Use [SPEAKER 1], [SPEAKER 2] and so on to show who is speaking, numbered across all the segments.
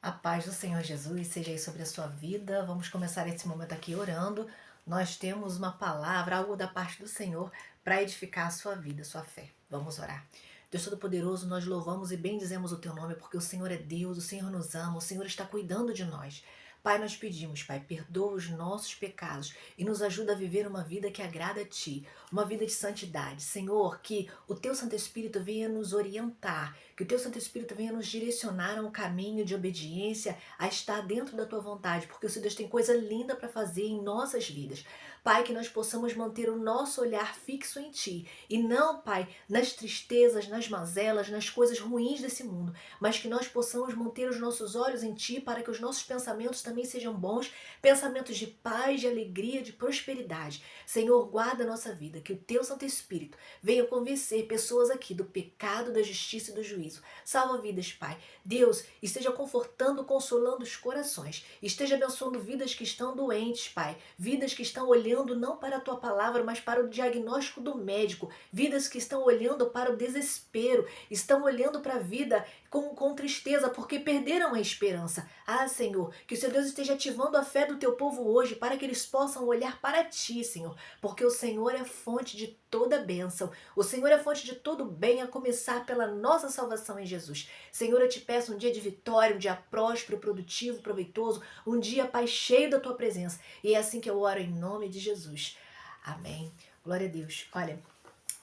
[SPEAKER 1] A paz do Senhor Jesus seja aí sobre a sua vida. Vamos começar esse momento aqui orando. Nós temos uma palavra, algo da parte do Senhor para edificar a sua vida, a sua fé. Vamos orar. Deus Todo-Poderoso, nós louvamos e bendizemos o teu nome porque o Senhor é Deus, o Senhor nos ama, o Senhor está cuidando de nós. Pai, nós pedimos, Pai, perdoa os nossos pecados e nos ajuda a viver uma vida que agrada a Ti, uma vida de santidade. Senhor, que o Teu Santo Espírito venha nos orientar, que o Teu Santo Espírito venha nos direcionar a um caminho de obediência, a estar dentro da Tua vontade, porque o Senhor Deus tem coisa linda para fazer em nossas vidas. Pai, que nós possamos manter o nosso olhar fixo em Ti e não, Pai, nas tristezas, nas mazelas, nas coisas ruins desse mundo, mas que nós possamos manter os nossos olhos em Ti para que os nossos pensamentos também sejam bons, pensamentos de paz, de alegria, de prosperidade. Senhor, guarda a nossa vida, que o Teu Santo Espírito venha convencer pessoas aqui do pecado, da justiça e do juízo. Salva vidas, Pai. Deus, esteja confortando, consolando os corações. Esteja abençoando vidas que estão doentes, Pai. Vidas que estão olhando não para a Tua palavra, mas para o diagnóstico do médico. Vidas que estão olhando para o desespero, estão olhando para a vida com tristeza, porque perderam a esperança. Ah, Senhor, que o Seu Deus esteja ativando a fé do Teu povo hoje, para que eles possam olhar para Ti, Senhor, porque o Senhor é fonte de toda bênção. O Senhor é fonte de todo bem, a começar pela nossa salvação em Jesus. Senhor, eu te peço um dia de vitória, um dia próspero, produtivo, proveitoso, um dia, Pai, cheio da Tua presença. E é assim que eu oro em nome de Jesus. Amém. Glória a Deus. Olha,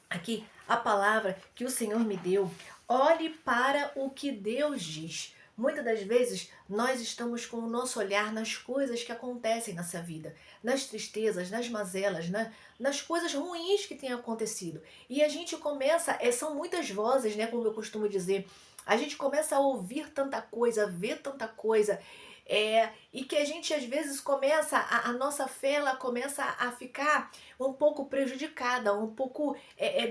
[SPEAKER 1] aqui a palavra que o Senhor me deu, olhe para o que Deus diz. Muitas das vezes nós estamos com o nosso olhar nas coisas que acontecem nessa vida, nas tristezas, nas mazelas, nas coisas ruins que têm acontecido. E a gente começa, são muitas vozes, né, como eu costumo dizer, a gente começa a ouvir tanta coisa, a ver tanta coisa, e que a gente às vezes começa, a nossa fé ela começa a ficar um pouco prejudicada, um pouco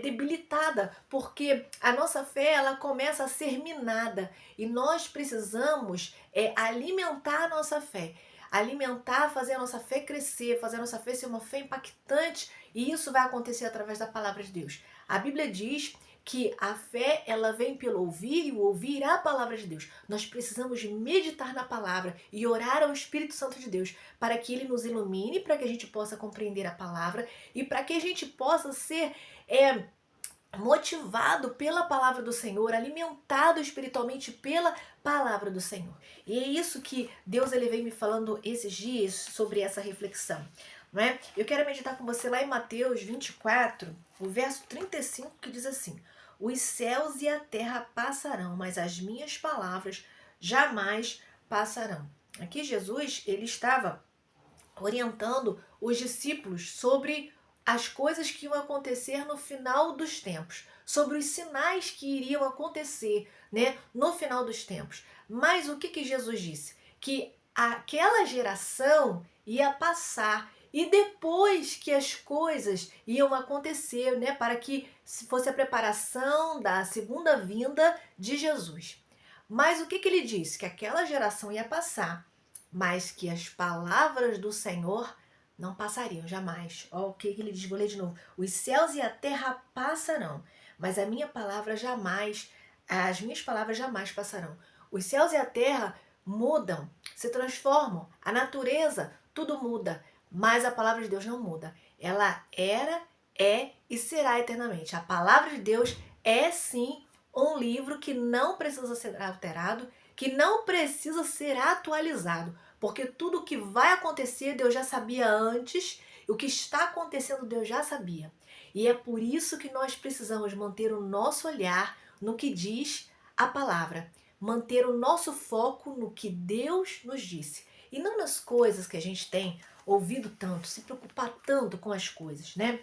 [SPEAKER 1] debilitada, porque a nossa fé ela começa a ser minada e nós precisamos alimentar a nossa fé. Alimentar, fazer a nossa fé crescer, fazer a nossa fé ser uma fé impactante, e isso vai acontecer através da palavra de Deus. A Bíblia diz que a fé ela vem pelo ouvir e o ouvir a palavra de Deus. Nós precisamos meditar na palavra e orar ao Espírito Santo de Deus para que ele nos ilumine, para que a gente possa compreender a palavra e para que a gente possa ser motivado pela palavra do Senhor, alimentado espiritualmente pela palavra do Senhor. E é isso que Deus ele vem me falando esses dias sobre essa reflexão. Não é? Eu quero meditar com você lá em Mateus 24, o verso 35, que diz assim: os céus e a terra passarão, mas as minhas palavras jamais passarão. Aqui Jesus ele estava orientando os discípulos sobre as coisas que iam acontecer no final dos tempos, sobre os sinais que iriam acontecer, né, no final dos tempos. Mas o que Jesus disse? Que aquela geração ia passar e depois que as coisas iam acontecer, né, para que fosse a preparação da segunda vinda de Jesus. Mas o que ele disse? Que aquela geração ia passar, mas que as palavras do Senhor não passariam jamais. Ó, o que ele diz, vou ler de novo. Os céus e a terra passarão, mas a minha palavra jamais, as minhas palavras jamais passarão. Os céus e a terra mudam, se transformam, a natureza, tudo muda, mas a palavra de Deus não muda. Ela era, é e será eternamente. A palavra de Deus é sim um livro que não precisa ser alterado, que não precisa ser atualizado, porque tudo o que vai acontecer Deus já sabia antes, e o que está acontecendo Deus já sabia. E é por isso que nós precisamos manter o nosso olhar no que diz a palavra, manter o nosso foco no que Deus nos disse, e não nas coisas que a gente tem ouvido tanto, se preocupar tanto com as coisas, né?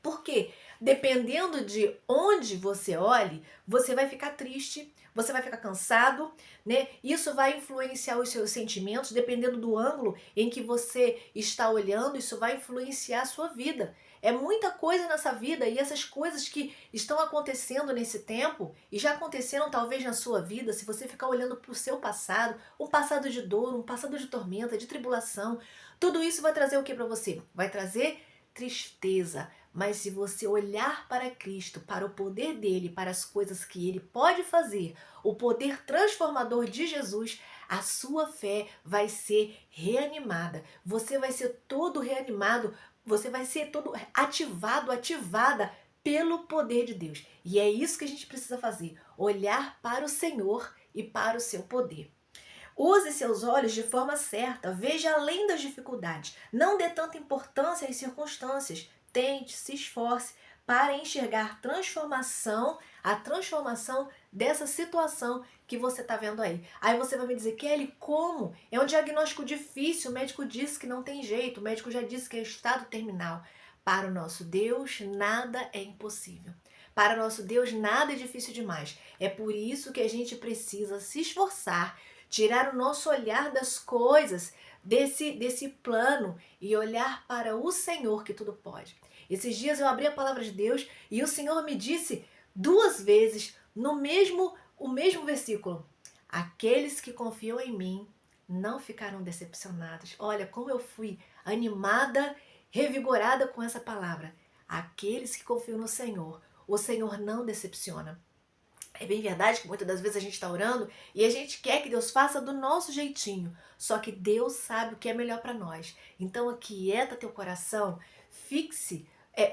[SPEAKER 1] Porque dependendo de onde você olhe, você vai ficar triste, você vai ficar cansado, né? Isso vai influenciar os seus sentimentos, dependendo do ângulo em que você está olhando, isso vai influenciar a sua vida. É muita coisa nessa vida e essas coisas que estão acontecendo nesse tempo e já aconteceram talvez na sua vida, se você ficar olhando para o seu passado, um passado de dor, um passado de tormenta, de tribulação, tudo isso vai trazer o que para você? Vai trazer tristeza, Mas se você olhar para Cristo, para o poder dele, para as coisas que ele pode fazer, o poder transformador de Jesus, a sua fé vai ser reanimada. Você vai ser todo reanimado, você vai ser todo ativado, ativada pelo poder de Deus. E é isso que a gente precisa fazer: olhar para o Senhor e para o seu poder. Use seus olhos de forma certa, veja além das dificuldades. Não dê tanta importância às circunstâncias. Tente, se esforce para enxergar a transformação dessa situação que você está vendo aí. Aí você vai me dizer: Kelly, como? É um diagnóstico difícil, o médico disse que não tem jeito, o médico já disse que é estado terminal. Para o nosso Deus, nada é impossível. Para o nosso Deus, nada é difícil demais. É por isso que a gente precisa se esforçar, tirar o nosso olhar das coisas, desse plano, e olhar para o Senhor que tudo pode. Esses dias eu abri a palavra de Deus e o Senhor me disse 2 vezes o mesmo versículo: aqueles que confiam em mim não ficarão decepcionados. Olha como eu fui animada, revigorada com essa palavra. Aqueles que confiam no Senhor, o Senhor não decepciona. É bem verdade que muitas das vezes a gente está orando e a gente quer que Deus faça do nosso jeitinho. Só que Deus sabe o que é melhor para nós. Então aquieta teu coração, fixe,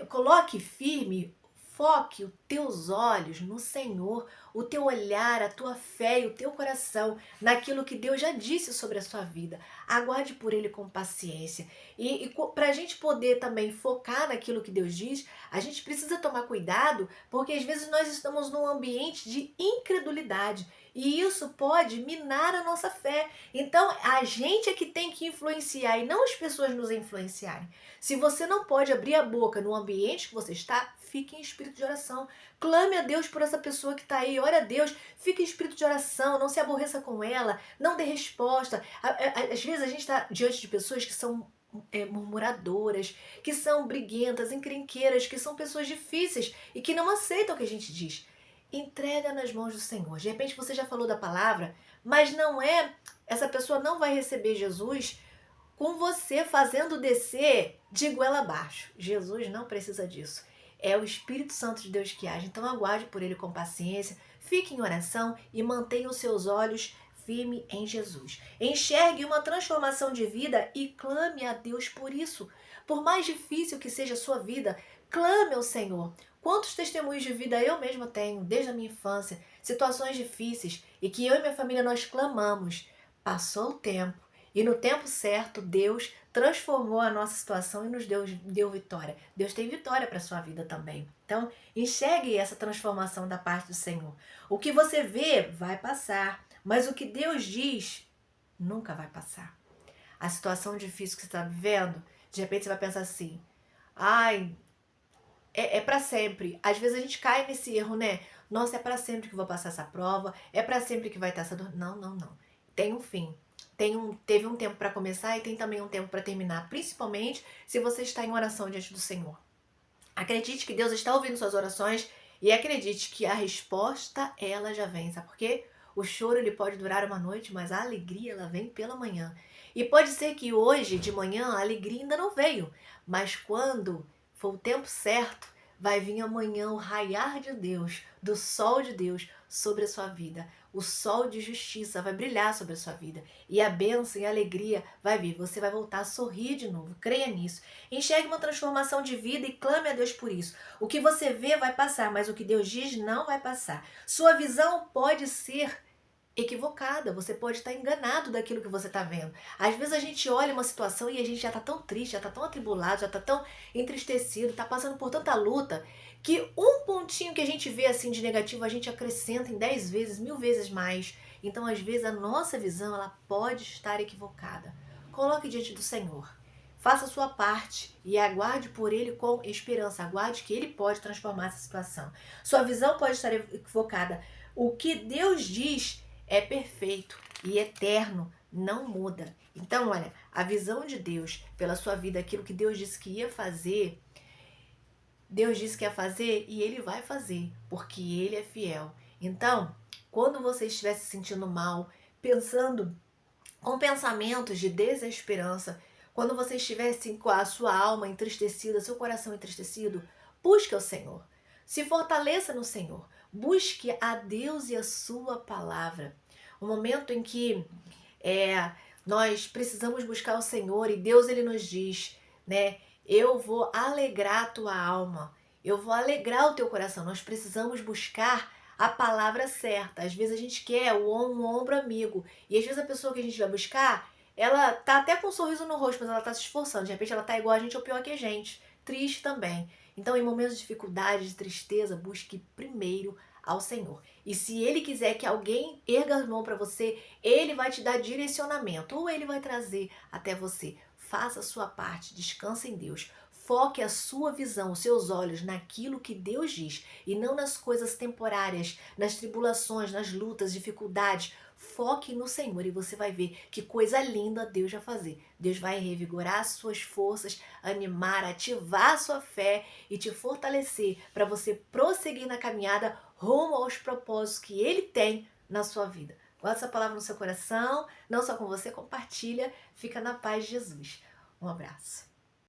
[SPEAKER 1] coloque firme, foque os teus olhos no Senhor, o teu olhar, a tua fé e o teu coração naquilo que Deus já disse sobre a sua vida. Aguarde por Ele com paciência. E para a gente poder também focar naquilo que Deus diz, a gente precisa tomar cuidado, porque às vezes nós estamos num ambiente de incredulidade e isso pode minar a nossa fé. Então a gente é que tem que influenciar e não as pessoas nos influenciarem. Se você não pode abrir a boca no ambiente que você está, fique em espírito de oração. Clame a Deus por essa pessoa que está aí. Ore a Deus. Fique em espírito de oração. Não se aborreça com ela. Não dê resposta. Às vezes a gente está diante de pessoas que são murmuradoras, que são briguentas, encrenqueiras, que são pessoas difíceis e que não aceitam o que a gente diz. Entrega nas mãos do Senhor. De repente você já falou da palavra, mas essa pessoa não vai receber Jesus com você fazendo descer de goela abaixo. Jesus não precisa disso. É o Espírito Santo de Deus que age. Então aguarde por ele com paciência, fique em oração e mantenha os seus olhos firme em Jesus. Enxergue uma transformação de vida e clame a Deus por isso. Por mais difícil que seja a sua vida, clame ao Senhor. Quantos testemunhos de vida eu mesma tenho desde a minha infância, situações difíceis e que eu e minha família nós clamamos. Passou o tempo e no tempo certo Deus transformou a nossa situação e nos deu vitória. Deus tem vitória para a sua vida também. Então, enxergue essa transformação da parte do Senhor. O que você vê vai passar, mas o que Deus diz nunca vai passar. A situação difícil que você está vivendo, de repente você vai pensar assim: ai, é para sempre. Às vezes a gente cai nesse erro, né? Nossa, é para sempre que eu vou passar essa prova, é para sempre que vai estar essa dor. Não, não, não. Tem um fim. Teve um tempo para começar e tem também um tempo para terminar, principalmente se você está em oração diante do Senhor. Acredite que Deus está ouvindo suas orações e acredite que a resposta, ela já vem. Sabe por quê? O choro ele pode durar uma noite, mas a alegria ela vem pela manhã. E pode ser que hoje de manhã a alegria ainda não veio, mas quando for o tempo certo, vai vir amanhã o raiar de Deus, do sol de Deus sobre a sua vida. O sol de justiça vai brilhar sobre a sua vida. E a bênção e a alegria vai vir. Você vai voltar a sorrir de novo. Creia nisso. Enxergue uma transformação de vida e clame a Deus por isso. O que você vê vai passar, mas o que Deus diz não vai passar. Sua visão pode ser equivocada, você pode estar enganado daquilo que você está vendo. Às vezes a gente olha uma situação e a gente já está tão triste, já está tão atribulado, já está tão entristecido, está passando por tanta luta, que um pontinho que a gente vê assim de negativo, a gente acrescenta em 10 vezes, 1000 vezes mais. Então às vezes a nossa visão ela pode estar equivocada. Coloque diante do Senhor. Faça a sua parte e aguarde por Ele com esperança. Aguarde que Ele pode transformar essa situação. Sua visão pode estar equivocada. O que Deus diz é perfeito e eterno, não muda. Então, olha, a visão de Deus pela sua vida, aquilo que Deus disse que ia fazer, Deus disse que ia fazer e Ele vai fazer, porque Ele é fiel. Então, quando você estiver se sentindo mal, pensando com pensamentos de desesperança, Quando você estiver assim, com a sua alma entristecida, seu coração entristecido, busque ao Senhor. Se fortaleça no Senhor. Busque a Deus e a sua palavra. O momento em que nós precisamos buscar o Senhor e Deus ele nos diz, né? Eu vou alegrar a tua alma, eu vou alegrar o teu coração. Nós precisamos buscar a palavra certa. Às vezes a gente quer um ombro amigo e às vezes a pessoa que a gente vai buscar, ela tá até com um sorriso no rosto, mas ela tá se esforçando. De repente ela tá igual a gente ou pior que a gente, triste também. Então, em momentos de dificuldade, de tristeza, busque primeiro ao Senhor. E se Ele quiser que alguém erga a mão para você, Ele vai te dar direcionamento, ou Ele vai trazer até você. Faça a sua parte, descanse em Deus. Foque a sua visão, os seus olhos naquilo que Deus diz e não nas coisas temporárias, nas tribulações, nas lutas, dificuldades. Foque no Senhor e você vai ver que coisa linda Deus vai fazer. Deus vai revigorar as suas forças, animar, ativar a sua fé e te fortalecer para você prosseguir na caminhada rumo aos propósitos que Ele tem na sua vida. Guarda essa palavra no seu coração, não só com você, compartilha, fica na paz de Jesus. Um abraço.